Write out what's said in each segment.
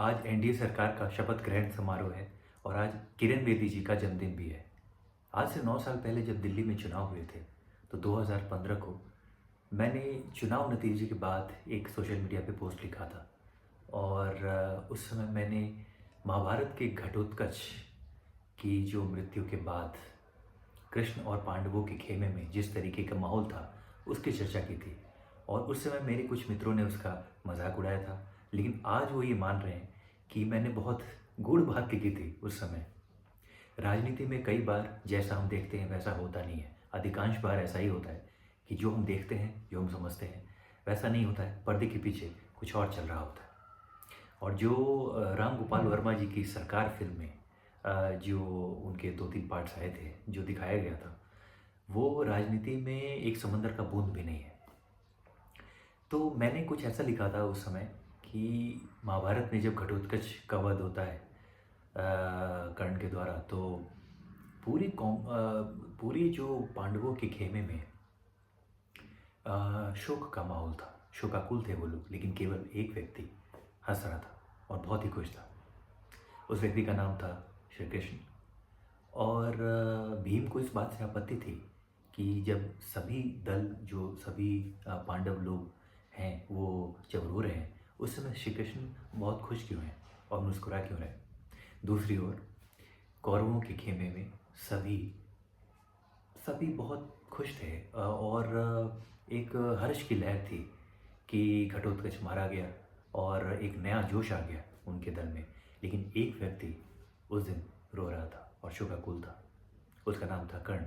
आज एनडीए सरकार का शपथ ग्रहण समारोह है और आज किरण बेदी जी का जन्मदिन भी है। आज से 9 साल पहले जब दिल्ली में चुनाव हुए थे, तो 2015 को मैंने चुनाव नतीजे के बाद एक सोशल मीडिया पे पोस्ट लिखा था और उस समय मैंने महाभारत के घटोत्कच की जो मृत्यु के बाद कृष्ण और पांडवों के खेमे में जिस तरीके का माहौल था, उसकी चर्चा की थी और उस समय मेरे कुछ मित्रों ने उसका मजाक उड़ाया था। लेकिन आज वो ये मान रहे हैं कि मैंने बहुत गूढ़ बात लिखी थी उस समय। राजनीति में कई बार जैसा हम देखते हैं वैसा होता नहीं है। अधिकांश बार ऐसा ही होता है कि जो हम देखते हैं, जो हम समझते हैं, वैसा नहीं होता है। पर्दे के पीछे कुछ और चल रहा होता है। और जो राम गोपाल वर्मा जी की सरकार फिल्म में जो उनके 2-3 पार्ट्स आए थे, जो दिखाया गया था, वो राजनीति में एक समंदर का बूंद भी नहीं है। तो मैंने कुछ ऐसा लिखा था उस समय कि महाभारत में जब घटोत्कच का वध होता है कर्ण के द्वारा, तो पूरी जो पांडवों के खेमे में शोक का माहौल था। शोकाकुल थे वो लोग, लेकिन केवल एक व्यक्ति हंस रहा था और बहुत ही खुश था। उस व्यक्ति का नाम था श्री कृष्ण। और भीम को इस बात से आपत्ति थी कि जब सभी दल, जो सभी पांडव लोग हैं, वो जब रो रहे हैं, उस समय श्री कृष्ण बहुत खुश क्यों हैं और मुस्कुरा क्यों रहे। दूसरी ओर कौरवों के खेमे में सभी सभी बहुत खुश थे और एक हर्ष की लहर थी कि घटोत्कच मारा गया और एक नया जोश आ गया उनके दल में। लेकिन एक व्यक्ति उस दिन रो रहा था और शोकाकुल था। उसका नाम था कर्ण।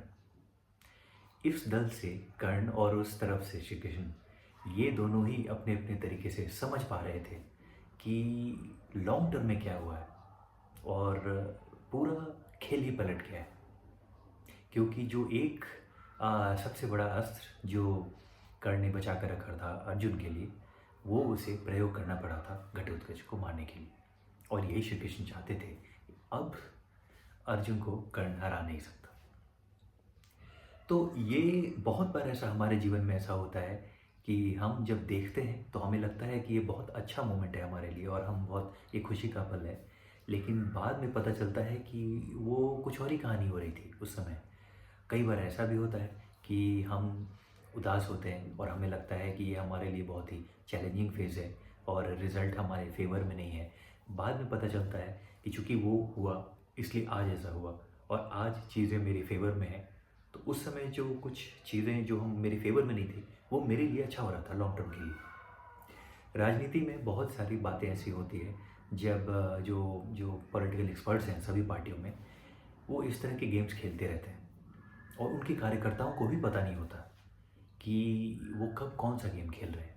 इस दल से कर्ण और उस तरफ से श्री कृष्ण, ये दोनों ही अपने अपने तरीके से समझ पा रहे थे कि लॉन्ग टर्म में क्या हुआ है और पूरा खेल ही पलट गया है। क्योंकि जो एक सबसे बड़ा अस्त्र जो कर्ण ने बचा कर रखा था अर्जुन के लिए, वो उसे प्रयोग करना पड़ा था घटोत्कच को मारने के लिए। और यही श्री कृष्ण चाहते थे। अब अर्जुन को कर्ण हरा नहीं सकता। तो ये बहुत बार ऐसा हमारे जीवन में ऐसा होता है कि हम जब देखते हैं तो हमें लगता है कि ये बहुत अच्छा मोमेंट है हमारे लिए और हम बहुत, ये खुशी का पल है। लेकिन बाद में पता चलता है कि वो कुछ और ही कहानी हो रही थी उस समय। कई बार ऐसा भी होता है कि हम उदास होते हैं और हमें लगता है कि ये हमारे लिए बहुत ही चैलेंजिंग फेज़ है और रिज़ल्ट हमारे फेवर में नहीं है। बाद में पता चलता है कि चूँकि वो हुआ, इसलिए आज ऐसा हुआ और आज चीज़ें मेरे फेवर में हैं। तो उस समय जो कुछ चीज़ें जो हम मेरे फेवर में नहीं थी, वो मेरे लिए अच्छा हो रहा था लॉन्ग टर्म के लिए। राजनीति में बहुत सारी बातें ऐसी होती है जब जो जो पॉलिटिकल एक्सपर्ट्स हैं सभी पार्टियों में, वो इस तरह के गेम्स खेलते रहते हैं और उनके कार्यकर्ताओं को भी पता नहीं होता कि वो कब कौन सा गेम खेल रहे हैं,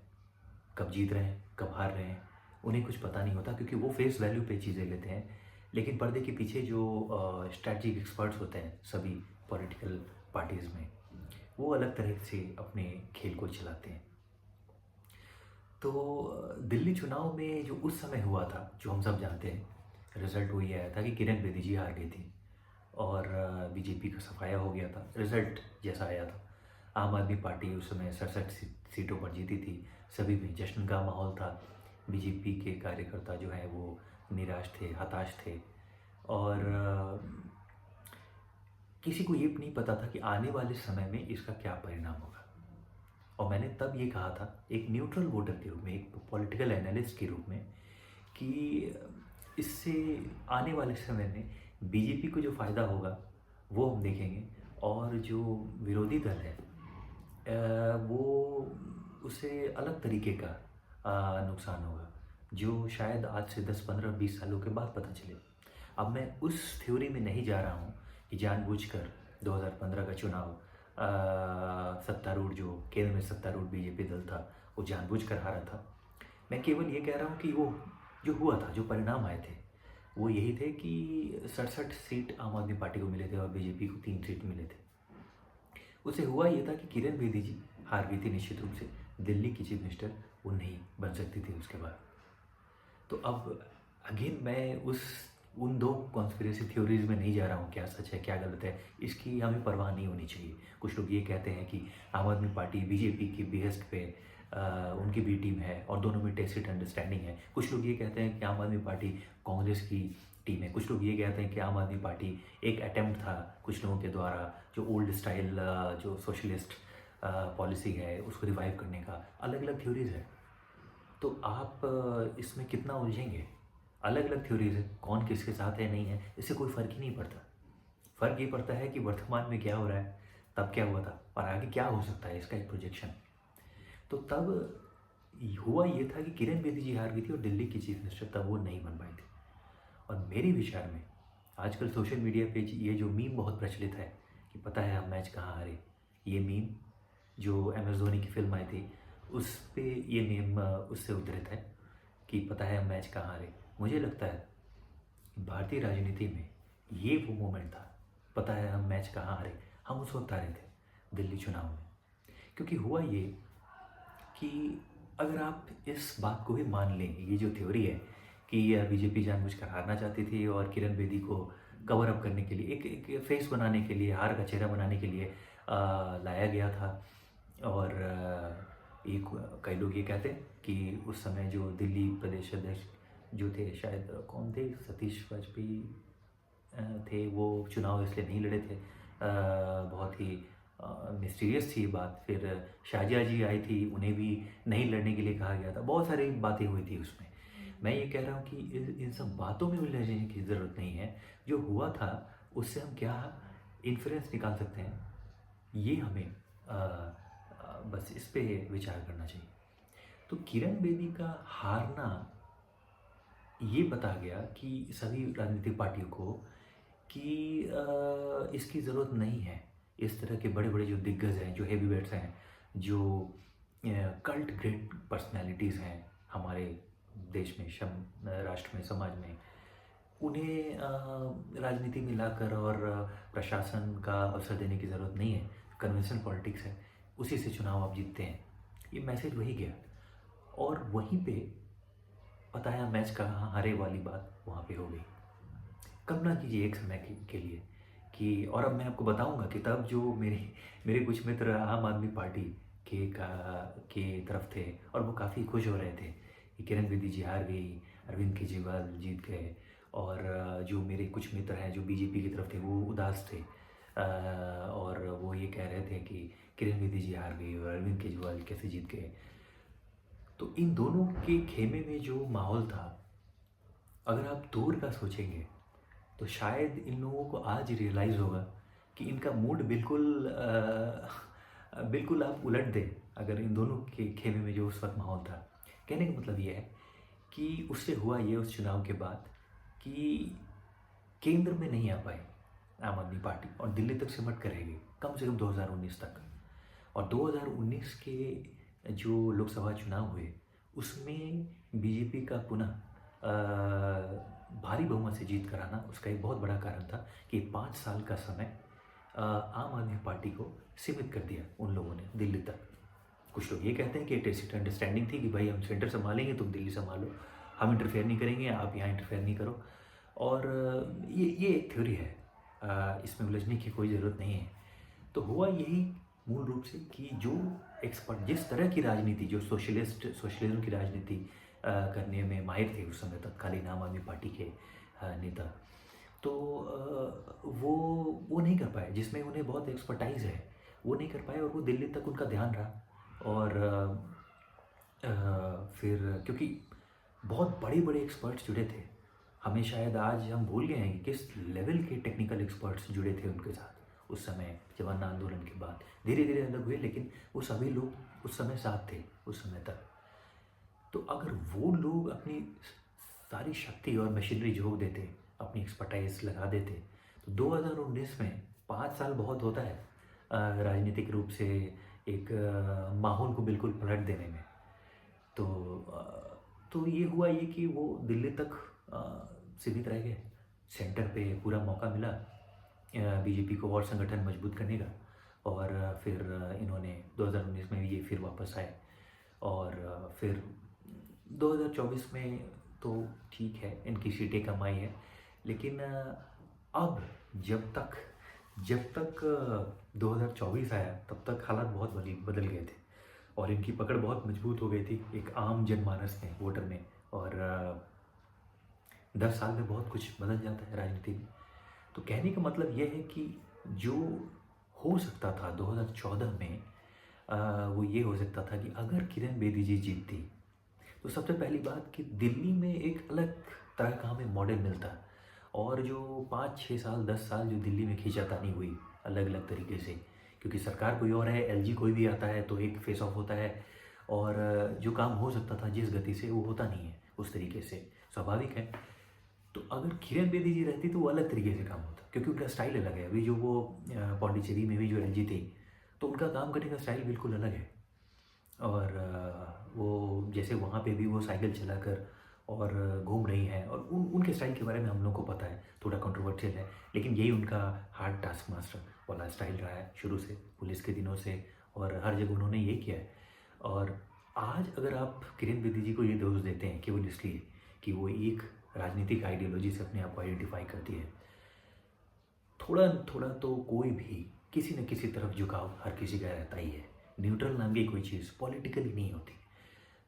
कब जीत रहे हैं, कब हार रहे हैं। उन्हें कुछ पता नहीं होता क्योंकि वो फेस वैल्यू पे चीज़ें लेते हैं। लेकिन पर्दे के पीछे जो स्ट्रैटेजिक एक्सपर्ट्स होते हैं सभी पॉलिटिकल पार्टीज़ में, वो अलग तरह से अपने खेल को चलाते हैं। तो दिल्ली चुनाव में जो उस समय हुआ था, जो हम सब जानते हैं, रिज़ल्ट वही आया था कि किरण बेदी जी हार गई थी और बीजेपी का सफाया हो गया था। रिज़ल्ट जैसा आया था, आम आदमी पार्टी उस समय 67 सीटों पर जीती थी। सभी में जश्न का माहौल था। बीजेपी के कार्यकर्ता जो हैं वो निराश थे, हताश थे और किसी को ये नहीं पता था कि आने वाले समय में इसका क्या परिणाम होगा। और मैंने तब ये कहा था एक न्यूट्रल वोटर के रूप में, एक पॉलिटिकल एनालिस्ट के रूप में, कि इससे आने वाले समय में बीजेपी को जो फ़ायदा होगा वो हम देखेंगे और जो विरोधी दल है वो उसे अलग तरीके का नुकसान होगा, जो शायद आज से 10, 15, 20 सालों के बाद पता चले। अब मैं उस थ्योरी में नहीं जा रहा हूँ कि जानबूझकर 2015 का चुनाव सत्तारूढ़, जो केंद्र में सत्तारूढ़ बीजेपी दल था, वो जानबूझकर हारा था। मैं केवल ये कह रहा हूँ कि वो जो हुआ था, जो परिणाम आए थे, वो यही थे कि 67 सीट आम आदमी पार्टी को मिले थे और बीजेपी को 3 सीट मिले थे। उससे हुआ ये था कि किरण बेदी जी हार गई थी निश्चित रूप से। दिल्ली की चीफ मिनिस्टर वो नहीं बन सकती थी उसके बाद। तो अब अगेन मैं उन दो कॉन्स्पिरेसी थ्योरीज में नहीं जा रहा हूँ, क्या सच है क्या गलत है, इसकी हमें परवाह नहीं होनी चाहिए। कुछ लोग ये कहते हैं कि आम आदमी पार्टी बीजेपी की बेहद पे उनकी बी टीम है और दोनों में टेसिट अंडरस्टैंडिंग है। कुछ लोग ये कहते हैं कि आम आदमी पार्टी कांग्रेस की टीम है, कुछ लोग ये कहते हैं कि आम आदमी पार्टी एक अटेम्प्ट था कुछ लोगों के द्वारा जो ओल्ड स्टाइल जो सोशलिस्ट पॉलिसी है उसको रिवाइव करने का। अलग अलग थ्योरीज है, तो आप इसमें कितना उलझेंगे? अलग अलग थ्योरीज है, कौन किसके साथ है नहीं है इससे कोई फ़र्क ही नहीं पड़ता। फ़र्क ये पड़ता है कि वर्तमान में क्या हो रहा है, तब क्या हुआ था और आगे क्या हो सकता है, इसका एक प्रोजेक्शन। तो तब हुआ ये था कि किरण बेदी जी हार गई थी और दिल्ली की चीफ मिनिस्टर तब वो नहीं बन पाई थी। और मेरे विचार में आजकल सोशल मीडिया पे ये जो मीम बहुत प्रचलित है कि पता है हम मैच कहाँ हारे, ये मीम जो एम एस धोनी की फिल्म आई थी उस पे ये मीम उससे उद्धृत है कि पता है हम मैच कहाँ हारे। मुझे लगता है भारतीय राजनीति में ये वो मोमेंट था, पता है हम मैच कहाँ हारे, हम उस वक्त हारे थे दिल्ली चुनाव में। क्योंकि हुआ ये कि अगर आप इस बात को भी मान लें, ये जो थ्योरी है कि बीजेपी जानबूझकर हारना चाहती थी और किरण बेदी को कवर अप करने के लिए एक फेस बनाने के लिए, हार का चेहरा बनाने के लिए लाया गया था। और एक कई लोग ये कहते हैं कि उस समय जो दिल्ली प्रदेश अध्यक्ष जो थे, शायद कौन थे, सतीश वाजपेयी थे, वो चुनाव इसलिए नहीं लड़े थे। बहुत ही मिस्टीरियस थी ये बात। फिर शाजिया जी आई थी, उन्हें भी नहीं लड़ने के लिए कहा गया था। बहुत सारी बातें हुई थी उसमें। मैं ये कह रहा हूँ कि इन सब बातों में उलझने की ज़रूरत नहीं है। जो हुआ था उससे हम क्या इन्फ्रेंस निकाल सकते हैं, ये हमें बस इस पे विचार करना चाहिए। तो किरण बेदी का हारना ये बता गया कि सभी राजनीतिक पार्टियों को कि इसकी ज़रूरत नहीं है। इस तरह के बड़े बड़े जो दिग्गज हैं, जो हेवी वेट्स हैं, जो कल्ट ग्रेट पर्सनैलिटीज़ हैं हमारे देश में, राष्ट्र में, समाज में, उन्हें राजनीति में लाकर और प्रशासन का अवसर देने की ज़रूरत नहीं है। कन्वेंशनल पॉलिटिक्स है, उसी से चुनाव आप जीतते हैं। ये मैसेज वही गया और वहीं पे पता है मैच कहाँ हारे वाली बात वहाँ पे हो गई। कल्पना कीजिए एक समय के लिए कि, और अब मैं आपको बताऊंगा कि तब जो मेरे मेरे कुछ मित्र आम आदमी पार्टी के तरफ थे और वो काफ़ी खुश हो रहे थे कि किरण बेदी जी हार गई, अरविंद केजरीवाल जीत गए। और जो मेरे कुछ मित्र हैं जो बीजेपी की तरफ थे वो उदास थे और वो ये कह रहे थे कि किरण बेदी जी हार गई और अरविंद केजरीवाल कैसे जीत गए। तो इन दोनों के खेमे में जो माहौल था, अगर आप दूर का सोचेंगे तो शायद इन लोगों को आज रियलाइज़ होगा कि इनका मूड बिल्कुल आप उलट दें अगर इन दोनों के खेमे में जो उस वक्त माहौल था। कहने का मतलब ये है कि उससे हुआ ये उस चुनाव के बाद कि केंद्र में नहीं आ पाई आम आदमी पार्टी और दिल्ली तक सिमट कर रह गई कम से कम 2019 तक। और 2019 के जो लोकसभा चुनाव हुए उसमें बीजेपी का पुनः भारी बहुमत से जीत कर आना, उसका एक बहुत बड़ा कारण था कि 5 साल का समय आम आदमी पार्टी को सीमित कर दिया उन लोगों ने दिल्ली तक। कुछ लोग ये कहते हैं कि टेसिट अंडरस्टैंडिंग थी कि भाई हम सेंटर संभालेंगे, तुम दिल्ली संभालो, हम इंटरफेयर नहीं करेंगे, आप यहाँ इंटरफेयर नहीं करो। और ये एक थ्योरी है, इसमें उलझने की कोई ज़रूरत नहीं है। तो हुआ यही मूल रूप से कि जो एक्सपर्ट जिस तरह की राजनीति, जो सोशलिज्म की राजनीति करने में माहिर थे उस समय तत्कालीन आम आदमी पार्टी के नेता, तो वो नहीं कर पाए। जिसमें उन्हें बहुत एक्सपर्टाइज है वो नहीं कर पाए और वो दिल्ली तक उनका ध्यान रहा। और फिर क्योंकि बहुत बड़े बड़े एक्सपर्ट्स जुड़े थे, हमें शायद आज हम भूल गए हैं कि किस लेवल के टेक्निकल एक्सपर्ट्स जुड़े थे उनके साथ उस समय जवान आंदोलन के बाद। धीरे धीरे अलग हुए लेकिन वो सभी लोग उस समय साथ थे उस समय तक। तो अगर वो लोग अपनी सारी शक्ति और मशीनरी झोंक देते, अपनी एक्सपर्टाइज लगा देते, तो 2019 में 5 साल बहुत होता है राजनीतिक रूप से एक माहौल को बिल्कुल पलट देने में। तो ये हुआ ये कि वो दिल्ली तक सीमित रह गए। सेंटर पे पूरा मौका मिला बीजेपी को और संगठन मजबूत करने का। और फिर इन्होंने 2019 में ये फिर वापस आए और फिर 2024 में तो ठीक है इनकी सीटें कम आई है। लेकिन अब जब तक 2024 आया तब तक हालात बहुत बदल गए थे और इनकी पकड़ बहुत मजबूत हो गई थी एक आम जनमानस में, वोटर में। और 10 साल में बहुत कुछ बदल जाता है राजनीति में। तो कहने का मतलब ये है कि जो हो सकता था 2014 में, वो ये हो सकता था कि अगर किरण बेदी जी जीतती, तो सबसे पहली बात कि दिल्ली में एक अलग तरह का हमें मॉडल मिलता। और जो 5 6 साल 10 साल जो दिल्ली में खींचातानी हुई अलग अलग तरीके से, क्योंकि सरकार कोई और है, एलजी कोई भी आता है तो एक फेस ऑफ होता है, और जो काम हो सकता था जिस गति से, वो होता नहीं है उस तरीके से, स्वाभाविक है। तो अगर किरण बेदी जी रहती तो वो अलग तरीके से काम होता, क्योंकि उनका स्टाइल अलग है। अभी जो वो पौंडीचेरी में भी जो एलजी थे, तो उनका काम करने का स्टाइल बिल्कुल अलग है। और वो जैसे वहाँ पे भी वो साइकिल चलाकर और घूम रही हैं, और उनके स्टाइल के बारे में हम लोग को पता है, थोड़ा कंट्रोवर्शियल है, लेकिन यही उनका हार्ड टास्क मास्टर वाला स्टाइल रहा है शुरू से, पुलिस के दिनों से, और हर जगह उन्होंने ये किया है। और आज अगर आप किरण बेदी जी को ये दोष देते हैं केवल इसलिए कि वो एक राजनीतिक आइडियोलॉजी से अपने आप को आइडेंटिफाई करती है, थोड़ा थोड़ा तो कोई भी किसी न किसी तरफ झुकाव हर किसी का रहता ही है। न्यूट्रल नाम की कोई चीज़ पॉलिटिकली नहीं होती।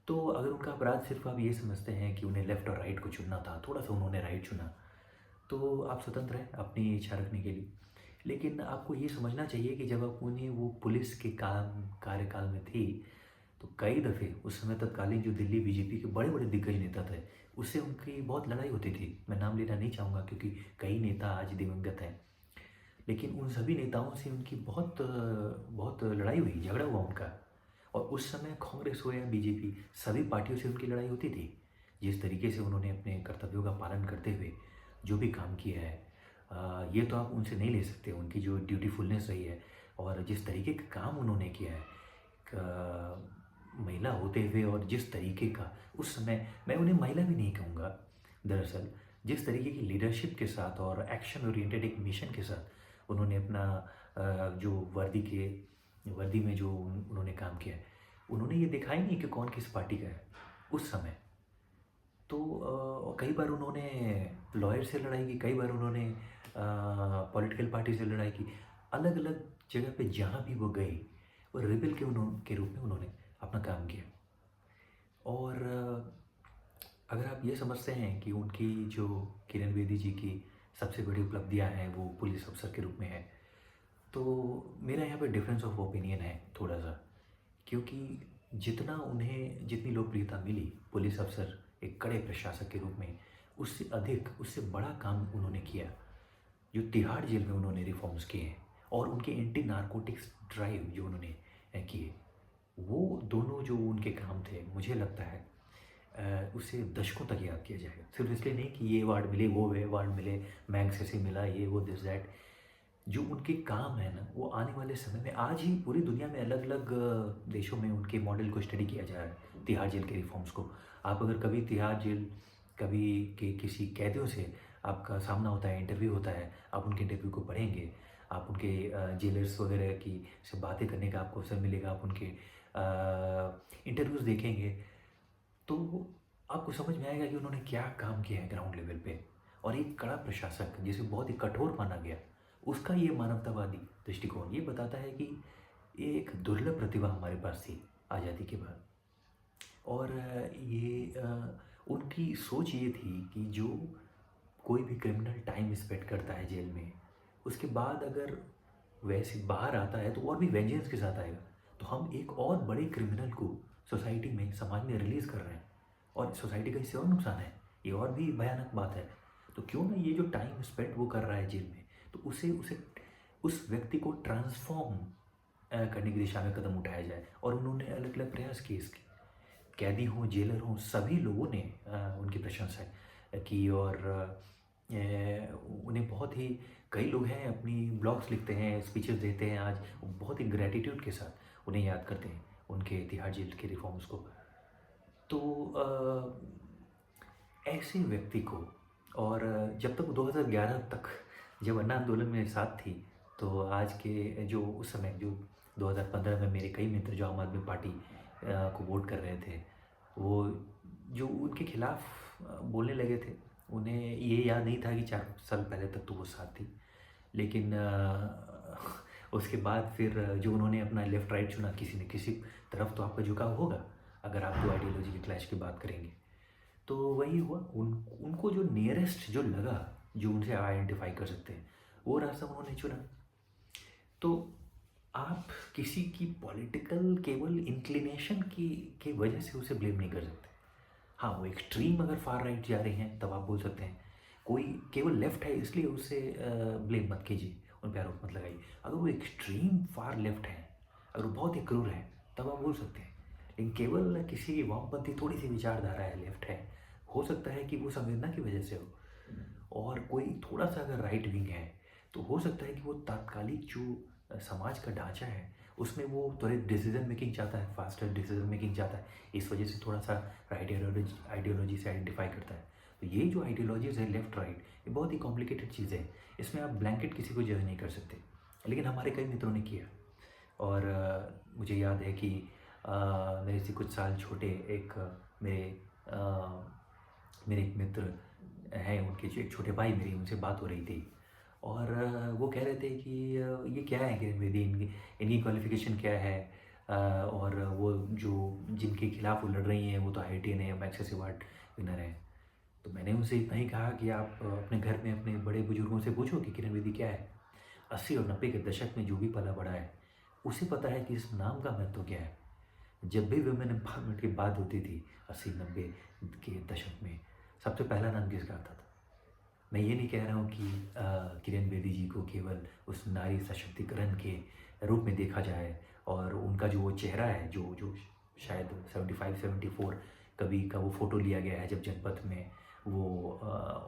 तो अगर उनका अपराध सिर्फ आप ये समझते हैं कि उन्हें लेफ़्ट और राइट को चुनना था, थोड़ा सा उन्होंने राइट चुना, तो आप स्वतंत्र हैं अपनी इच्छा रखने के लिए। लेकिन आपको ये समझना चाहिए कि जब आप उन्हें वो पुलिस के काम कार्यकाल में थी, तो कई दफ़े उस समय तत्कालीन जो दिल्ली बीजेपी के बड़े बड़े दिग्गज नेता थे, उससे उनकी बहुत लड़ाई होती थी। मैं नाम लेना नहीं चाहूँगा क्योंकि कई नेता आज दिवंगत हैं, लेकिन उन सभी नेताओं से उनकी बहुत लड़ाई हुई, झगड़ा हुआ उनका। और उस समय कांग्रेस हो या बीजेपी, सभी पार्टियों से उनकी लड़ाई होती थी। जिस तरीके से उन्होंने अपने कर्तव्यों का पालन करते हुए जो भी काम किया है, ये तो आप उनसे नहीं ले सकते, उनकी जो ड्यूटीफुलनेस रही है और जिस तरीके का काम उन्होंने किया है, महिला होते हुए, और जिस तरीके का उस समय, मैं उन्हें महिला भी नहीं कहूँगा दरअसल, जिस तरीके की लीडरशिप के साथ और एक्शन ओरिएंटेड एक मिशन के साथ उन्होंने अपना जो वर्दी में जो उन्होंने काम किया है, उन्होंने ये दिखाया ही नहीं कि कौन किस पार्टी का है उस समय। तो कई बार उन्होंने लॉयर से लड़ाई की, कई बार उन्होंने पॉलिटिकल पार्टी से लड़ाई की। अलग अलग जगह पे जहाँ भी वो गए, वो रिबेल के रूप में उन्होंने अपना काम किया। और अगर आप ये समझते हैं कि उनकी जो किरण बेदी जी की सबसे बड़ी उपलब्धियां हैं वो पुलिस अफसर के रूप में है, तो मेरा यहाँ पे डिफरेंस ऑफ ओपिनियन है थोड़ा सा। क्योंकि जितनी लोकप्रियता मिली पुलिस अफसर एक कड़े प्रशासक के रूप में, उससे अधिक, उससे बड़ा काम उन्होंने किया जो तिहाड़ जेल में उन्होंने रिफॉर्म्स किए हैं, और उनके एंटी नारकोटिक्स ड्राइव जो उन्होंने किए, वो दोनों जो उनके काम थे, मुझे लगता है उसे दशकों तक याद किया जाएगा। सिर्फ इसलिए नहीं कि ये अवार्ड मिले, वो अवार्ड मिले, मैग्सेसे से मिला, ये वो दिस दैट। जो उनके काम है ना, वो आने वाले समय में, आज ही पूरी दुनिया में अलग अलग देशों में उनके मॉडल को स्टडी किया जा रहा है, तिहाड़ जेल के रिफॉर्म्स को। आप अगर कभी तिहाड़ जेल कभी के किसी कैदियों से आपका सामना होता है, इंटरव्यू होता है, आप उनके इंटरव्यू को पढ़ेंगे, आप उनके जेलर्स वगैरह की से बातें करने का आपको अवसर मिलेगा, आप उनके इंटरव्यूज़ देखेंगे, तो आपको समझ में आएगा कि उन्होंने क्या काम किया है ग्राउंड लेवल पे। और एक कड़ा प्रशासक जिसे बहुत ही कठोर माना गया, उसका ये मानवतावादी दृष्टिकोण ये बताता है कि एक दुर्लभ प्रतिभा हमारे पास थी आज़ादी के बाद। और उनकी सोच ये थी कि जो कोई भी क्रिमिनल टाइम स्पेंड करता है जेल में, उसके बाद अगर वैसे बाहर आता है तो और भी वेंजेंस के साथ आएगा। तो हम एक और बड़े क्रिमिनल को सोसाइटी में, समाज में रिलीज़ कर रहे हैं, और सोसाइटी का इससे और नुकसान है, ये और भी भयानक बात है। तो क्यों ना ये जो टाइम स्पेंड वो कर रहा है जेल में, तो उसे उसे उस व्यक्ति को ट्रांसफॉर्म करने की दिशा में कदम उठाया जाए। और उन्होंने अलग अलग प्रयास किए इसके, कैदी हों, जेलर हों, सभी लोगों ने उनकी प्रशंसा की। और उन्हें बहुत ही, कई लोग हैं अपनी ब्लॉग्स लिखते हैं, स्पीचेस देते हैं, आज बहुत ही ग्रैटिट्यूड के साथ उन्हें याद करते हैं, उनके तिहाड़ जेल के रिफॉर्म्स को। तो ऐसे व्यक्ति को, और जब तक 2011 तक जब अन्ना आंदोलन में साथ थी, तो आज के जो उस समय जो 2015 में मेरे कई मित्र जो आम आदमी पार्टी को वोट कर रहे थे, वो जो उनके खिलाफ बोलने लगे थे, उन्हें ये याद नहीं था कि 4 साल पहले तक तो वो साथ थी। लेकिन उसके बाद फिर जो उन्होंने अपना लेफ़्ट राइट चुना, किसी न किसी तरफ तो आपका झुकाव होगा, अगर आप 2 आइडियोलॉजी के क्लैश की बात करेंगे। तो वही हुआ, उनको जो नियरेस्ट जो लगा, जो उनसे आइडेंटिफ़ाई कर सकते हैं, वो रास्ता उन्होंने चुना। तो आप किसी की पॉलिटिकल केवल इंक्लिनेशन की वजह से उसे ब्लेम नहीं कर सकते। हाँ, वो एक्सट्रीम अगर फार राइट जा रहे हैं तब आप बोल सकते हैं। कोई केवल लेफ्ट है इसलिए उसे ब्लेम मत कीजिए, उन पे आरोप मत लगाइए। अगर वो एक्सट्रीम फार लेफ्ट है, अगर वो बहुत ही क्रूर है, तब आप बोल सकते हैं। लेकिन केवल किसी की वामपंथी थोड़ी सी विचारधारा है, लेफ्ट है, हो सकता है कि वो संवेदना की वजह से हो। और कोई थोड़ा सा अगर राइट विंग है, तो हो सकता है कि वो तात्कालिक जो समाज का ढांचा है, उसमें वो त्वरित डिसीजन मेकिंग चाहता है, फास्टर डिसीजन मेकिंग चाहता है, इस वजह से थोड़ा सा राइट आइडियोलॉजी से आइडेंटिफाई करता है। तो ये जो आइडियोलॉजीज है लेफ्ट राइट, ये बहुत ही कॉम्प्लिकेटेड चीज़ है, इसमें आप ब्लैंकेट किसी को जज नहीं कर सकते। लेकिन हमारे कई मित्रों ने किया। और मुझे याद है कि मेरे से कुछ साल छोटे एक मेरे एक मित्र हैं, उनके जो एक छोटे भाई, मेरी उनसे बात हो रही थी। और वो कह रहे थे कि ये क्या है किरण बेदी, इनकी क्वालिफ़िकेशन क्या है, और वो जो जिनके खिलाफ़ वो लड़ रही हैं वो तो IITian है, मैग्सेसे अवार्ड विनर हैं। तो मैंने उनसे इतना ही कहा कि आप अपने घर में अपने बड़े बुजुर्गों से पूछो कि किरण बेदी क्या है। 80 और 90 के दशक में जो भी पला बड़ा है, उसे पता है कि इस नाम का महत्व क्या है। जब भी वुमेन एम्पावरमेंट की बात होती थी 80-90 के दशक में, सबसे पहला नाम किसका आता था? मैं ये नहीं कह रहा हूँ कि किरण बेदी जी को केवल उस नारी सशक्तिकरण के रूप में देखा जाए, और उनका जो वो चेहरा है, जो जो शायद 75-74 कभी का वो फ़ोटो लिया गया है, जब जनपथ में वो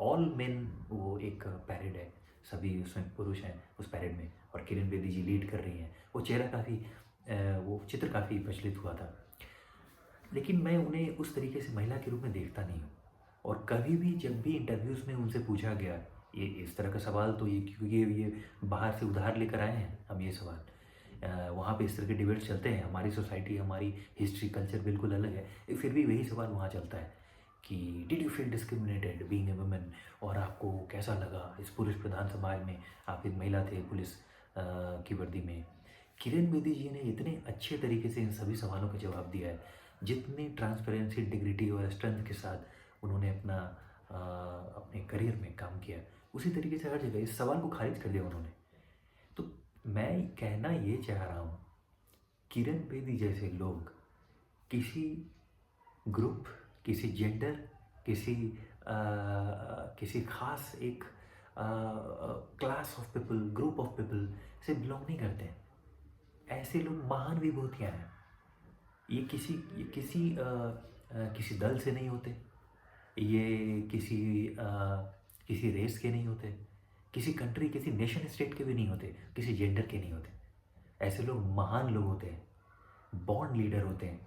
ऑल मेन, वो एक पैरेड है, सभी उसमें पुरुष हैं उस पैरेड में, और किरण बेदी जी लीड कर रही हैं। वो चेहरा काफ़ी वो चित्र काफ़ी प्रचलित हुआ था। लेकिन मैं उन्हें उस तरीके से महिला के रूप में देखता नहीं हूँ। और कभी भी जब भी इंटरव्यूज़ में उनसे पूछा गया ये इस तरह का सवाल, तो ये क्योंकि ये बाहर से उधार लेकर आए हैं हम ये सवाल, वहाँ पे इस तरह के डिबेट्स चलते हैं, हमारी सोसाइटी, हमारी हिस्ट्री, कल्चर बिल्कुल अलग है, फिर भी वही सवाल वहाँ चलता है कि did you feel discriminated being a women, और आपको कैसा लगा इस पुरुष प्रधान समाज में, आप एक महिला थे पुलिस की वर्दी में। किरण बेदी जी ने इतने अच्छे तरीके से इन सभी सवालों का जवाब दिया है, जितनी ट्रांसपेरेंसी, इंटीग्रिटी और स्ट्रेंथ के साथ उन्होंने अपने करियर में काम किया, उसी तरीके से हर जगह इस सवाल को खारिज कर दिया उन्होंने। तो मैं कहना ये चाह रहा हूँ, किरण बेदी जैसे लोग किसी ग्रुप, किसी जेंडर, किसी किसी खास एक class of people, group of people से बिलोंग नहीं करते हैं। ऐसे लोग महान विभूतियाँ हैं। ये किसी दल से नहीं होते, ये किसी रेस के नहीं होते, किसी कंट्री, किसी नेशन स्टेट के भी नहीं होते, किसी जेंडर के नहीं होते। ऐसे लोग महान लोग होते हैं, बॉर्न लीडर होते हैं,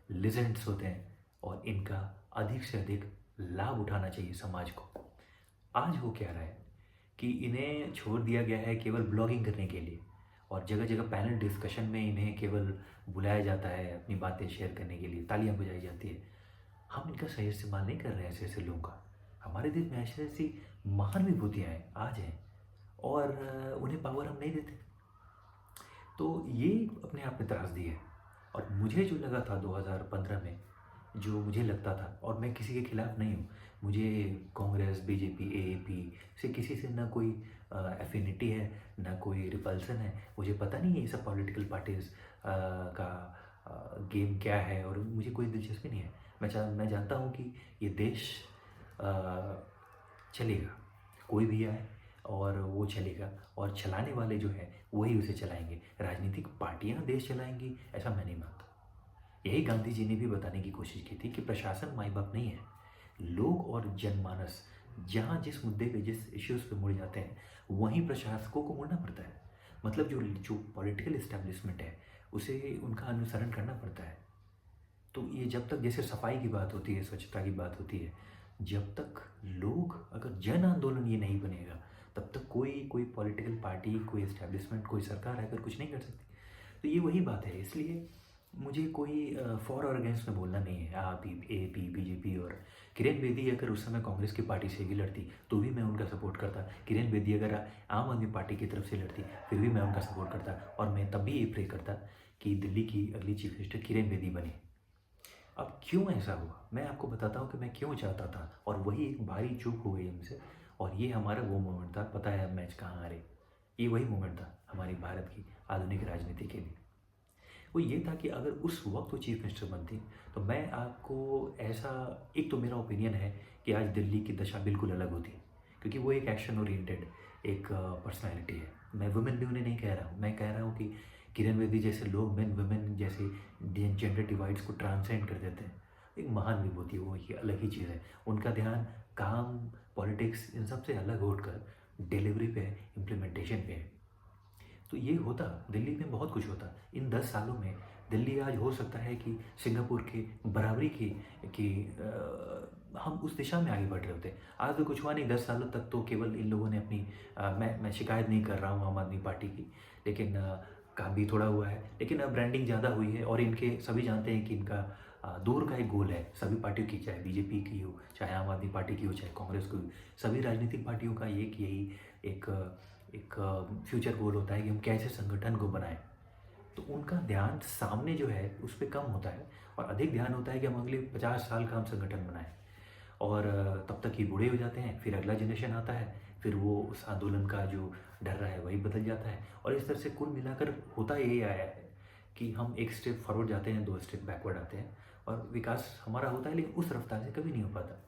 लिजेंड्स होते हैं, और इनका अधिक से अधिक लाभ उठाना चाहिए समाज को। आज हो क्या रहा है कि इन्हें छोड़ दिया गया है केवल ब्लॉगिंग करने के लिए, और जगह जगह पैनल डिस्कशन में इन्हें केवल बुलाया जाता है अपनी बातें शेयर करने के लिए, तालियां बजाई जाती है। हम इनका सही इस्तेमाल नहीं कर रहे हैं ऐसे ऐसे लोगों का। हमारे देश में ऐसी ऐसी महान विभूतियाँ हैं, आज हैं, और उन्हें पावर हम नहीं देते। तो ये अपने आप में त्रासदी है। और मुझे जो लगा था 2015 में, जो मुझे लगता था, और मैं किसी के खिलाफ नहीं हूँ, मुझे कांग्रेस, बीजेपी, AAP से किसी से ना कोई एफिनिटी है, ना कोई रिपल्सन है। मुझे पता नहीं है ये सब पॉलिटिकल पार्टीज़ का गेम क्या है, और मुझे कोई दिलचस्पी नहीं है। मैं जानता हूँ कि ये देश चलेगा, कोई भी आए और वो चलेगा, और चलाने वाले जो हैं वही उसे चलाएंगे। राजनीतिक पार्टियाँ देश चलाएंगी, ऐसा मैं नहीं मानता। यही गांधी जी ने भी बताने की कोशिश की थी कि प्रशासन माई बाप नहीं है, लोग और जनमानस जहाँ जिस मुद्दे पे, जिस इश्यूज़ पे मुड़ जाते हैं, वहीं प्रशासकों को मुड़ना पड़ता है। मतलब जो जो पॉलिटिकल इस्टेब्लिशमेंट है, उसे उनका अनुसरण करना पड़ता है। तो ये जब तक, जैसे सफाई की बात होती है, स्वच्छता की बात होती है, जब तक लोग, अगर जन आंदोलन ये नहीं बनेगा, तब तक कोई पॉलिटिकल पार्टी, कोई इस्टेब्लिशमेंट, कोई सरकार आकर कुछ नहीं कर सकती। तो ये वही बात है। इसलिए मुझे कोई फॉर और अगेंस्ट में बोलना नहीं है। आप एपी, बीजेपी और किरण बेदी अगर उस समय कांग्रेस की पार्टी से भी लड़ती तो भी मैं उनका सपोर्ट करता। किरण बेदी अगर आम आदमी पार्टी की तरफ से लड़ती फिर भी मैं उनका सपोर्ट करता, और मैं तब भी ये प्रे करता कि दिल्ली की अगली चीफ मिनिस्टर किरण बेदी बने। अब क्यों ऐसा हुआ मैं आपको बताता हूँ कि मैं क्यों चाहता था, और वही एक भारी चूक हो गई हमसे। और ये हमारा वो मोमेंट था, पता है अब मैच कहाँ हारे। ये वही मोमेंट था हमारी भारत की आधुनिक राजनीति के लिए। वो ये था कि अगर उस वक्त वो चीफ मिनिस्टर बनती तो मैं आपको ऐसा, एक तो मेरा ओपिनियन है कि आज दिल्ली की दशा बिल्कुल अलग होती, क्योंकि वो एक एक्शन ओरिएंटेड एक पर्सनैलिटी है। मैं वुमेन भी उन्हें नहीं कह रहा हूँ, मैं कह रहा हूँ कि किरण बेदी जैसे लोग मेन वुमेन जैसे जेंडर डिवाइड्स को ट्रांसेंड कर देते हैं। एक महान विभूति, वो ये अलग ही चीज़ है। उनका ध्यान काम, पॉलिटिक्स इन सब से अलग उठकर डिलीवरी पे है, इम्प्लीमेंटेशन पे है। तो ये होता, दिल्ली में बहुत कुछ होता इन 10 सालों में। दिल्ली आज हो सकता है कि सिंगापुर के बराबरी की हम उस दिशा में आगे बढ़ रहे होते। आज तो कुछ हुआ नहीं, 10 सालों तक तो केवल इन लोगों ने अपनी मैं शिकायत नहीं कर रहा हूँ आम आदमी पार्टी की, लेकिन काम भी थोड़ा हुआ है, लेकिन अब ब्रांडिंग ज़्यादा हुई है। और इनके सभी जानते हैं कि इनका दूर का एक गोल है सभी पार्टियों की, चाहे बीजेपी की हो, चाहे आम आदमी पार्टी की हो, चाहे कांग्रेस की हो। सभी राजनीतिक पार्टियों का यही एक एक फ्यूचर गोल होता है कि हम कैसे संगठन को बनाएं। तो उनका ध्यान सामने जो है उस पर कम होता है, और अधिक ध्यान होता है कि हम अगले 50 साल का हम संगठन बनाएं। और तब तक ही बूढ़े हो जाते हैं, फिर अगला जनरेशन आता है, फिर वो उस आंदोलन का जो डर रहा है वही बदल जाता है। और इस तरह से कुल मिलाकर होता यही आया है कि हम एक स्टेप फॉरवर्ड जाते हैं, 2 स्टेप बैकवर्ड आते हैं, और विकास हमारा होता है लेकिन उस रफ्तार से कभी नहीं हो पाता।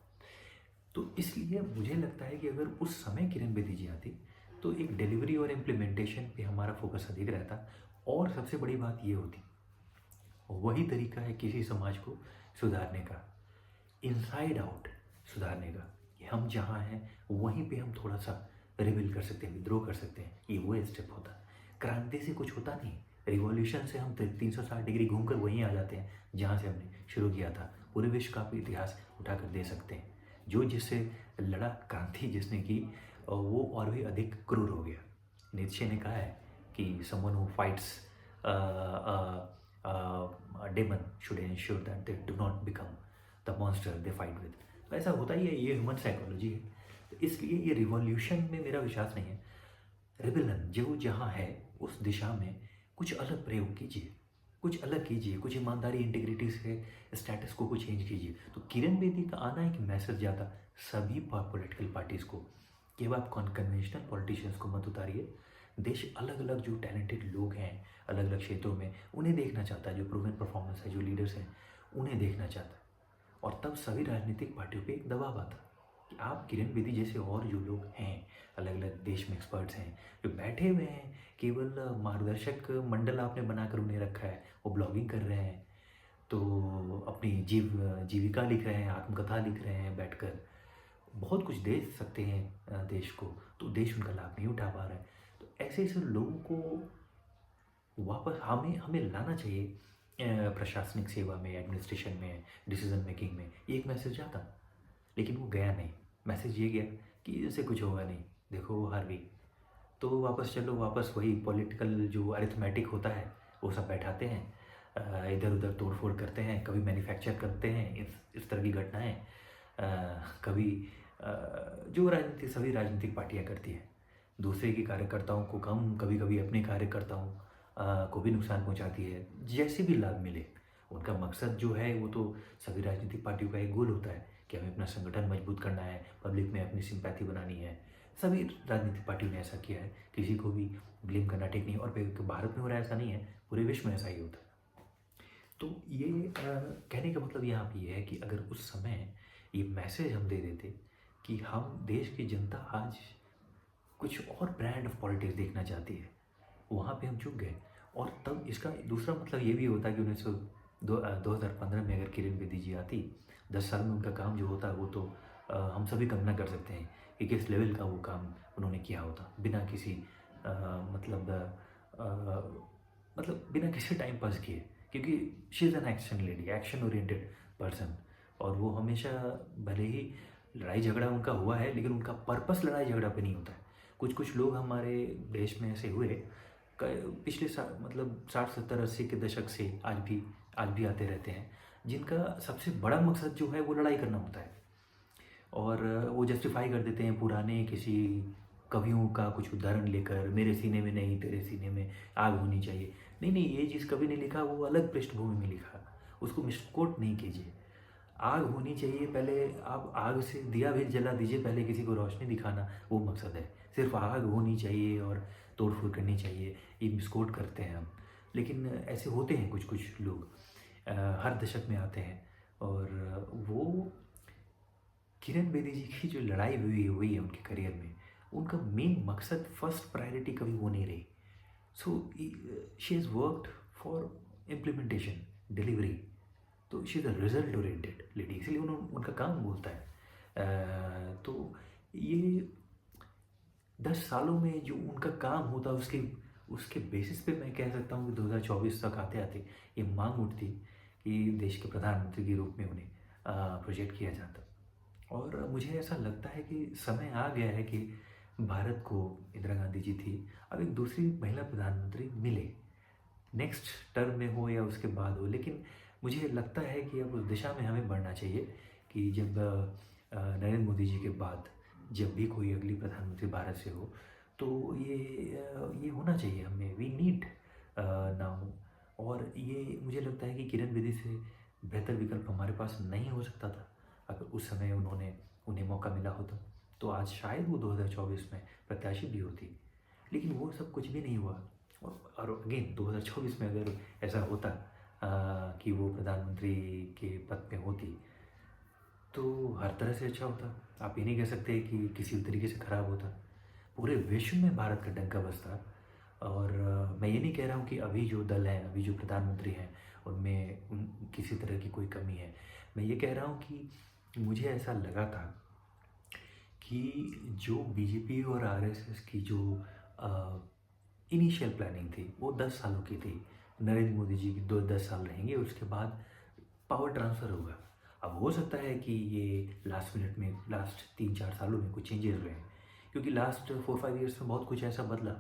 तो इसलिए मुझे लगता है कि अगर उस समय किरण बेदी जी आती तो एक डिलीवरी और इम्प्लीमेंटेशन पे हमारा फोकस अधिक रहता। और सबसे बड़ी बात ये होती, वही तरीका है किसी समाज को सुधारने का, इनसाइड आउट सुधारने का, कि हम जहाँ हैं वहीं पे हम थोड़ा सा रिबिल कर सकते हैं, विद्रोह कर सकते हैं। ये वो स्टेप होता। क्रांति से कुछ होता नहीं, रिवॉल्यूशन से हम 360 डिग्री घूमकर वहीं आ जाते हैं जहाँ से हमने शुरू किया था। पूरे विश्व का आप इतिहास उठाकर दे सकते हैं, जो जिससे लड़ा, क्रांति जिसने की, वो और भी अधिक क्रूर हो गया। नीत्शे ने कहा है कि someone who fights demon should ensure that they do not become the monster they fight with. तो ऐसा होता ही है, ये ह्यूमन साइकोलॉजी है। तो इसलिए ये रिवॉल्यूशन में मेरा विश्वास नहीं है। रेबेलियन जो जहाँ है उस दिशा में कुछ अलग प्रयोग कीजिए, कुछ अलग कीजिए, कुछ ईमानदारी, इंटीग्रिटी से स्टेटस को कुछ चेंज कीजिए। तो किरण बेदी का आना एक मैसेज जाता सभी पॉलिटिकल पार्टीज़ को कि अब आप कन्वेंशनल पॉलिटिशियंस को मत उतारिए। देश अलग अलग जो टैलेंटेड लोग हैं अलग अलग क्षेत्रों में, उन्हें देखना चाहता है। जो प्रूवन परफॉर्मेंस है, जो लीडर्स हैं, उन्हें देखना चाहता है। और तब सभी राजनीतिक पार्टियों पे एक दबाव आता कि आप किरण बेदी जैसे और जो लोग हैं, अलग अलग देश में एक्सपर्ट्स हैं, जो बैठे हुए हैं, केवल मार्गदर्शक मंडल आपने बनाकर उन्हें रखा है, वो ब्लॉगिंग कर रहे हैं, तो अपनी जीविका लिख रहे हैं, आत्मकथा लिख रहे हैं बैठकर, बहुत कुछ दे सकते हैं देश को, तो देश उनका लाभ नहीं उठा पा रहा है। तो ऐसे ऐसे लोगों को वापस हमें हमें लाना चाहिए प्रशासनिक सेवा में, एडमिनिस्ट्रेशन में, डिसीजन मेकिंग में। ये एक मैसेज आता, लेकिन वो गया नहीं। मैसेज ये गया कि इससे कुछ होगा नहीं, देखो वो हार गई, तो वापस चलो, वापस वही पॉलिटिकल जो अरिथमेटिक होता है वो सब बैठाते हैं, इधर उधर तोड़ फोड़ करते हैं, कभी मैन्युफैक्चर करते हैं इस तरह की घटनाएं, कभी जो राजनीति सभी राजनीतिक पार्टियां करती हैं, दूसरे के कार्यकर्ताओं को कम, कभी कभी अपने कार्यकर्ताओं को भी नुकसान पहुंचाती है, जैसे भी लाभ मिले। उनका मकसद जो है वो तो सभी राजनीतिक पार्टियों का एक गोल होता है कि हमें अपना संगठन मजबूत करना है, पब्लिक में अपनी सिंपैथी बनानी है। सभी राजनीतिक पार्टियों ने ऐसा किया है, किसी को भी ब्लेम करना ठीक नहीं। और भारत में हो रहा है ऐसा नहीं है, पूरे विश्व में ऐसा ही होता है। तो ये कहने का मतलब यहाँ पे ये है कि अगर उस समय ये मैसेज हम दे देते कि हम, देश की जनता आज कुछ और ब्रांड ऑफ पॉलिटिक्स देखना चाहती है, वहाँ पे हम चूक गए। और तब इसका दूसरा मतलब ये भी होता कि 2015 में अगर किरण बेदी जी आती, 10 साल में उनका काम जो होता वो तो हम सभी कल्पना कर सकते हैं कि किस लेवल का वो काम उन्होंने किया होता, बिना किसी बिना किसी टाइम पास किए। क्योंकि she is an action lady, action oriented person. और वो हमेशा, भले ही लड़ाई झगड़ा उनका हुआ है, लेकिन उनका पर्पस लड़ाई झगड़ा पे नहीं होता है। कुछ कुछ लोग हमारे देश में ऐसे हुए, पिछले मतलब 60 70 80 के दशक से आज भी आते रहते हैं, जिनका सबसे बड़ा मकसद जो है वो लड़ाई करना होता है। और वो जस्टिफाई कर देते हैं पुराने किसी कवियों का कुछ उदाहरण लेकर, मेरे सीने में नहीं तेरे सीने में आग होनी चाहिए। नहीं नहीं, ये जिस कवि ने लिखा वो अलग पृष्ठभूमि में लिखा, उसको मिसकोट नहीं कीजिए। आग होनी चाहिए, पहले आप आग से दिया भी जला दीजिए, पहले किसी को रोशनी दिखाना वो मकसद है। सिर्फ आग होनी चाहिए और तोड़ फोड़ करनी चाहिए, ये मिसकोट करते हैं हम। लेकिन ऐसे होते हैं कुछ कुछ लोग, हर दशक में आते हैं। और वो किरण बेदी जी की जो लड़ाई हुई है उनके करियर में, उनका मेन मकसद, फर्स्ट प्रायोरिटी कभी वो नहीं रही। So she has worked for implementation, delivery. तो she is a result oriented lady, इसलिए उन्होंने उनका काम बोलता है। तो ये 10 सालों में जो उनका काम होता है, उसके उसके बेसिस पे मैं कह सकता हूँ कि 2024 तक आते आते ये मांग उठती कि देश के प्रधानमंत्री के रूप में उन्हें प्रोजेक्ट किया जाता। और मुझे ऐसा लगता है कि समय आ गया है कि भारत को, इंदिरा गांधी जी थी, अब एक दूसरी महिला प्रधानमंत्री मिले, नेक्स्ट टर्म में हो या उसके बाद हो। लेकिन मुझे लगता है कि अब उस दिशा में हमें बढ़ना चाहिए कि जब नरेंद्र मोदी जी के बाद जब भी कोई अगली प्रधानमंत्री भारत से हो, तो ये होना चाहिए हमें, वी नीड नाउ। और ये मुझे लगता है कि किरण बेदी से बेहतर विकल्प हमारे पास नहीं हो सकता था। अगर उस समय उन्हें मौका मिला होता तो आज शायद वो 2024 में प्रत्याशी भी होती। लेकिन वो सब कुछ भी नहीं हुआ। और अगेन 2024 में अगर ऐसा होता कि वो प्रधानमंत्री के पद पे होती, तो हर तरह से अच्छा होता। आप ये नहीं कह सकते कि किसी भी तरीके से ख़राब होता। पूरे विश्व में भारत का डंका बजता। और मैं ये नहीं कह रहा हूँ कि अभी जो दल है, अभी जो प्रधानमंत्री हैं, उनमें किसी तरह की कोई कमी है। मैं ये कह रहा हूँ कि मुझे ऐसा लगा था कि जो बीजेपी और आरएसएस की जो इनिशियल प्लानिंग थी वो 10 सालों की थी। नरेंद्र मोदी जी की 10 साल रहेंगे, उसके बाद पावर ट्रांसफ़र होगा। अब हो सकता है कि ये लास्ट मिनट में, लास्ट 3 4 सालों में कुछ चेंजेस हुए हैं, क्योंकि लास्ट 4 5 ईयर्स में बहुत कुछ ऐसा बदला।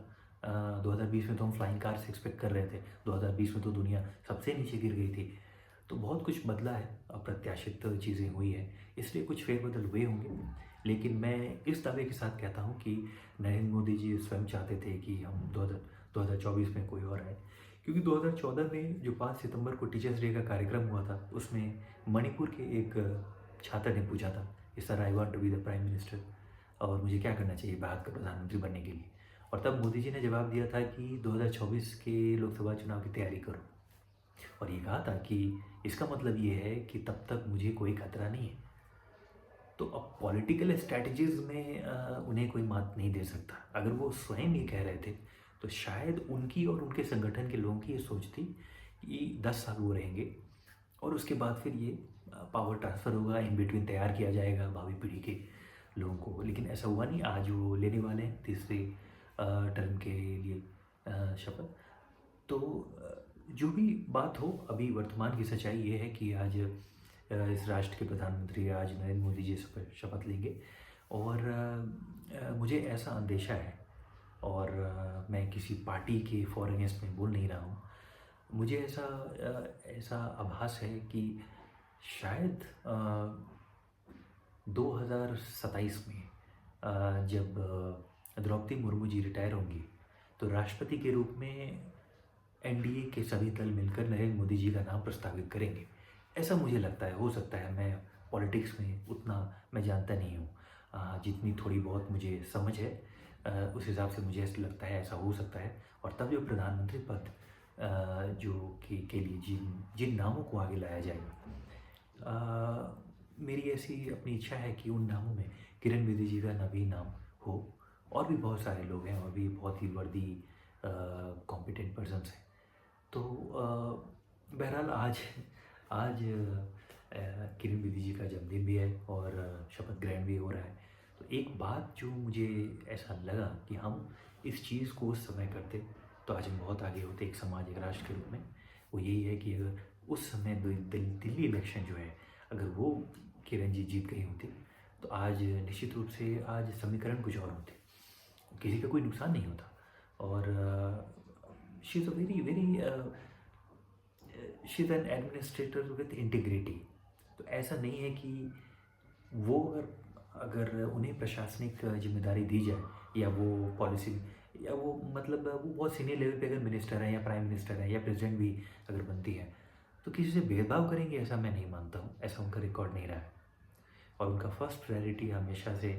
2020 में तो हम फ्लाइंग कार्स एक्सपेक्ट कर रहे थे, 2020 में तो दुनिया सबसे नीचे गिर गई थी। तो बहुत कुछ बदला है, अप्रत्याशित चीज़ें हुई हैं, इसलिए कुछ फेरबदल हुए होंगे। लेकिन मैं इस दावे के साथ कहता हूँ कि नरेंद्र मोदी जी स्वयं चाहते थे कि हम 2024 में कोई और आए, क्योंकि 2014 में जो 5 सितंबर को टीचर्स डे का कार्यक्रम हुआ था, उसमें मणिपुर के एक छात्र ने पूछा था, इस sir I want to be the prime minister, और मुझे क्या करना चाहिए भारत का प्रधानमंत्री बनने के लिए। और तब मोदी जी ने जवाब दिया था कि 2024 के लोकसभा चुनाव की तैयारी करो, और ये कहा था कि इसका मतलब ये है कि तब तक मुझे कोई खतरा नहीं है। तो अब पॉलिटिकल स्ट्रैटेजीज में उन्हें कोई मात नहीं दे सकता। अगर वो स्वयं ये कह रहे थे, तो शायद उनकी और उनके संगठन के लोगों की ये सोच थी कि 10 साल वो रहेंगे और उसके बाद फिर ये पावर ट्रांसफ़र होगा, इन बिटवीन तैयार किया जाएगा भावी पीढ़ी के लोगों को। लेकिन ऐसा हुआ नहीं। आज वो लेने वाले हैं तीसरे टर्म के लिए शपथ। तो जो भी बात हो, अभी वर्तमान की सच्चाई ये है कि आज इस राष्ट्र के प्रधानमंत्री आज नरेंद्र मोदी जी शपथ लेंगे। और मुझे ऐसा अंदेशा है, और मैं किसी पार्टी के फॉर अगेंस्ट में बोल नहीं रहा हूँ, मुझे ऐसा आभास है कि शायद 2027 में जब द्रौपदी मुर्मू जी रिटायर होंगी, तो राष्ट्रपति के रूप में एनडीए के सभी दल मिलकर नरेंद्र मोदी जी का नाम प्रस्तावित करेंगे। ऐसा मुझे लगता है। हो सकता है, मैं पॉलिटिक्स में उतना मैं जानता नहीं हूँ, जितनी थोड़ी बहुत मुझे समझ है उस हिसाब से मुझे ऐसा लगता है ऐसा हो सकता है। और तब जो प्रधानमंत्री पद जो के लिए जिन जिन नामों को आगे लाया जाएगा, मेरी ऐसी अपनी इच्छा है कि उन नामों में किरण बेदी जी का भी नाम हो। और भी बहुत सारे लोग हैं, और भी बहुत ही वर्दी कॉम्पिटेंट पर्सन्स हैं। तो बहरहाल आज आज किरण बेदी जी का जन्मदिन भी है और शपथ ग्रहण भी हो रहा है। तो एक बात जो मुझे ऐसा लगा कि हम इस चीज़ को उस समय करते तो आज हम बहुत आगे होते एक समाज, एक राष्ट्र के रूप में। वो यही है कि अगर उस समय दिल्ली इलेक्शन जो है, अगर वो किरण जी जीत गई होती, तो आज निश्चित रूप से आज समीकरण कुछ और होते, किसी का कोई नुकसान नहीं होता। और she is a very very she is an administrator with integrity. तो ऐसा नहीं है कि वो अगर उन्हें प्रशासनिक जिम्मेदारी दी जाए या वो पॉलिसी या वो मतलब वो बहुत सीनियर लेवल पे अगर मिनिस्टर है या प्राइम मिनिस्टर है या प्रेसिडेंट भी अगर बनती है तो किसी से भेदभाव करेंगे, ऐसा मैं नहीं मानता हूँ। ऐसा उनका रिकॉर्ड नहीं रहा है और उनका फर्स्ट प्रायोरिटी हमेशा से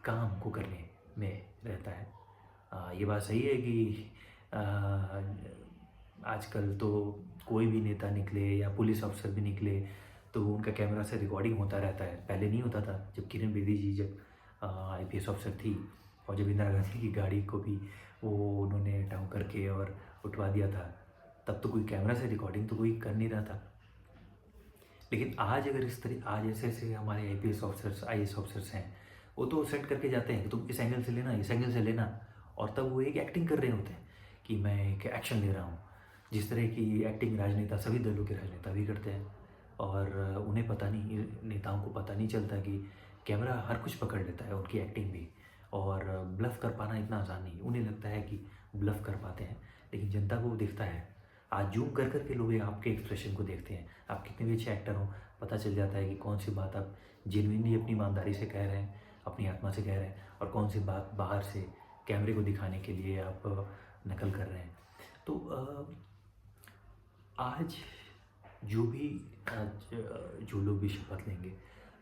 काम को करने में रहता है। ये बात सही है कि अ, आजकल तो कोई भी नेता निकले या पुलिस अफ़सर भी निकले तो उनका कैमरा से रिकॉर्डिंग होता रहता है। पहले नहीं होता था, जब किरण बेदी जी जब आईपीएस अफ़सर थी और जब इंदिरा गांधी की गाड़ी को भी वो उन्होंने टाँव करके और उठवा दिया था, तब तो कोई कैमरा से रिकॉर्डिंग तो कोई कर नहीं रहा था। लेकिन आज अगर इस तरह आज ऐसे हमारे आईपीएस ऑफिसर्स आईएएस ऑफिसर्स हैं, वो तो सेट करके जाते हैं कि तुम इस एंगल से लेना, इस एंगल से लेना, और तब वो एक एक्टिंग कर रहे होते हैं कि मैं एक एक्शन ले रहा हूँ। जिस तरह की एक्टिंग राजनेता, सभी दलों के राजनेता भी करते हैं और उन्हें पता नहीं, नेताओं को पता नहीं चलता कि कैमरा हर कुछ पकड़ लेता है, उनकी एक्टिंग भी। और ब्लफ कर पाना इतना आसान नहीं, उन्हें लगता है कि ब्लफ कर पाते हैं, लेकिन जनता को वो दिखता है। आज जूम कर कर के लोग आपके एक्सप्रेशन को देखते हैं, आप कितने भी अच्छे एक्टर हो, पता चल जाता है कि कौन सी बात आप जेन्युइनली अपनी ईमानदारी से कह रहे हैं, अपनी आत्मा से कह रहे हैं, और कौन सी बात बाहर से कैमरे को दिखाने के लिए आप नकल कर रहे हैं। तो आज जो भी आज जो लोग भी शपथ लेंगे,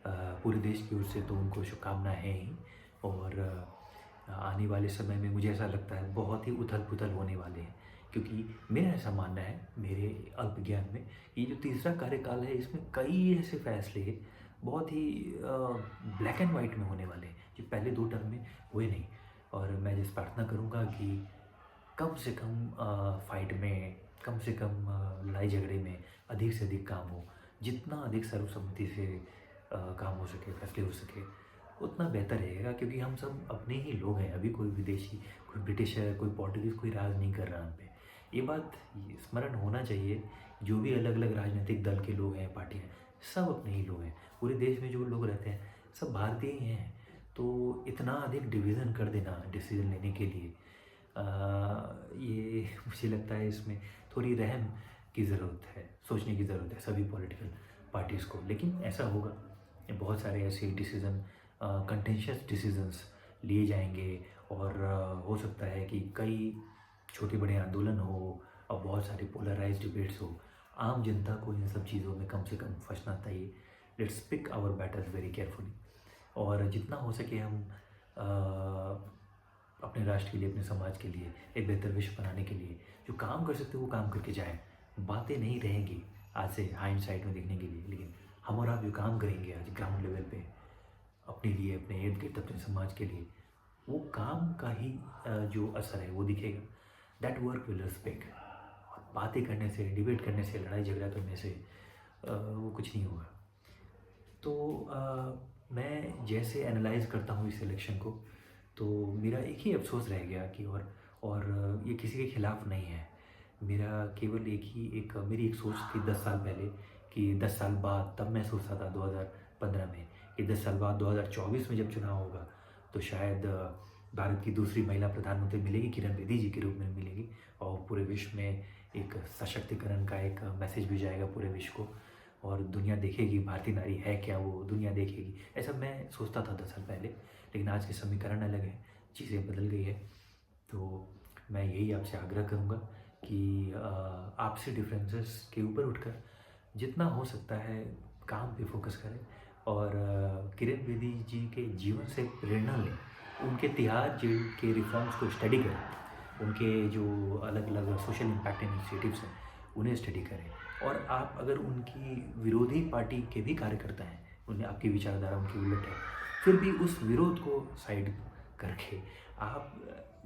पूरे देश की ओर से तो उनको शुभकामनाएं हैं ही। और आने वाले समय में मुझे ऐसा लगता है बहुत ही उथल पुथल होने वाले हैं, क्योंकि मेरा ऐसा मानना है, मेरे अल्प ज्ञान में, ये जो तीसरा कार्यकाल है इसमें कई ऐसे फैसले बहुत ही ब्लैक एंड वाइट में होने वाले हैं जो पहले 2 टर्म में हुए नहीं। और मैं जिस प्रार्थना करूँगा कि कम से कम फाइट में, कम से कम लड़ाई झगड़े में अधिक से अधिक काम हो, जितना अधिक सर्वसम्मति से काम हो सके, फैसले हो सके, उतना बेहतर रहेगा, क्योंकि हम सब अपने ही लोग हैं। अभी कोई विदेशी, कोई ब्रिटिशर, कोई पोर्टुगीज़ कोई राज नहीं कर रहा हम पे। ये बात स्मरण होना चाहिए। जो भी अलग अलग राजनीतिक दल के लोग हैं, पार्टियाँ हैं, सब अपने ही लोग हैं। पूरे देश में जो लोग रहते हैं सब भारतीय ही हैं। तो इतना अधिक डिवीज़न कर देना डिसीजन लेने के लिए, ये मुझे लगता है इसमें थोड़ी रहम की ज़रूरत है, सोचने की ज़रूरत है सभी पॉलिटिकल पार्टीज़ को। लेकिन ऐसा होगा, बहुत सारे ऐसे डिसीज़न, कंटेंशियस डिसीजंस लिए जाएंगे और हो सकता है कि कई छोटे बड़े आंदोलन हो और बहुत सारे पोलराइज्ड डिबेट्स हो। आम जनता को इन सब चीज़ों में कम से कम फंसना चाहिए। Let's pick our battles very carefully, और जितना हो सके हम अपने राष्ट्र के लिए, अपने समाज के लिए, एक बेहतर विश्व बनाने के लिए जो काम कर सकते हो वो काम करके जाएं। बातें नहीं रहेंगी आज से हाइंडसाइट में देखने के लिए, लेकिन हम और आप जो काम करेंगे आज ग्राउंड लेवल पे अपने लिए, अपने इर्द गिर्द, अपने समाज के लिए, वो काम का ही जो असर है वो दिखेगा। That work will respect. और बातें करने से, डिबेट करने से, लड़ाई झगड़ा करने से वो कुछ नहीं होगा। तो मैं जैसे एनालाइज करता हूँ इस इलेक्शन को, तो मेरा एक ही अफसोस रह गया कि और ये किसी के खिलाफ नहीं है। मेरा केवल एक मेरी एक सोच थी 10 साल पहले कि 10 साल बाद, तब मैं सोचता था 2015 में कि 10 साल बाद 2024 में जब चुनाव होगा तो शायद भारत की दूसरी महिला प्रधानमंत्री मिलेगी, किरण बेदी जी के रूप में मिलेगी, और पूरे विश्व में एक सशक्तिकरण का एक मैसेज भी जाएगा पूरे विश्व को, और दुनिया देखेगी भारतीय नारी है क्या, वो दुनिया देखेगी। ऐसा मैं सोचता था 10 साल पहले, लेकिन आज के समीकरण अलग है, चीज़ें बदल गई है। तो मैं यही आपसे आग्रह करूँगा कि आपसी डिफरेंसेस के ऊपर उठकर जितना हो सकता है काम पे फोकस करें, और किरण बेदी जी के जीवन से प्रेरणा लें, उनके तिहाड़ जेल के रिफॉर्म्स को स्टडी करें, उनके जो अलग अलग सोशल इम्पैक्ट इनिशिएटिव्स हैं उन्हें स्टडी करें। और आप अगर उनकी विरोधी पार्टी के भी कार्यकर्ता हैं, उन्हें आपकी विचारधारा उनकी उलट है, फिर भी उस विरोध को साइड करके आप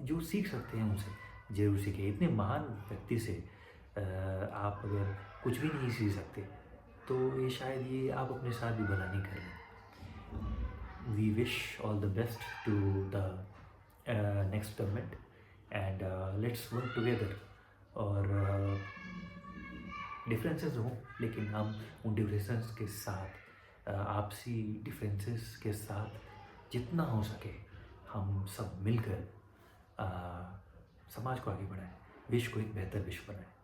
जो सीख सकते हैं उनसे ज़रूर सीखें। इतने महान व्यक्ति से आप अगर कुछ भी नहीं सीख सकते तो ये शायद ये आप अपने साथ भी भला नहीं कर रहे। We wish all the best to the next government and let's work together. और डिफरेंसेस हों, लेकिन हम उन डिफरेंसेस के साथ, आपसी डिफरेंसेस के साथ जितना हो सके हम सब मिलकर समाज को आगे बढ़ाएं, विश्व को एक बेहतर विश्व बनाएं।